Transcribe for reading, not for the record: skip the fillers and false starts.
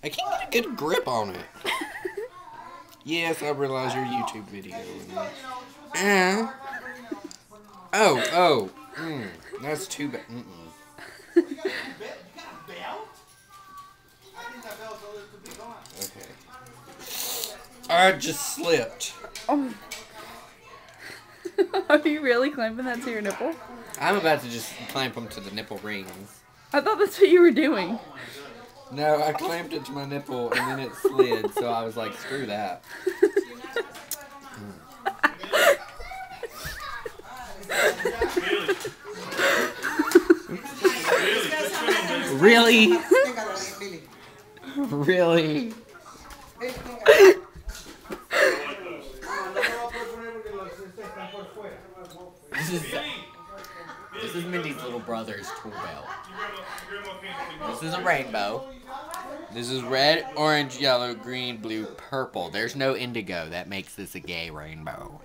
I can't get a good grip on it. Yes, I realize your YouTube video. Oh. That's too bad. Okay. I just slipped. Oh. Are you really clamping that to your nipple? I'm about to just clamp them to the nipple rings. I thought that's what you were doing. No, I clamped it to my nipple and then it slid, so I was like, screw that. Really? Really? This is Mindy's little brother's tool belt. This is a rainbow. This is red, orange, yellow, green, blue, purple. There's no indigo. That makes this a gay rainbow.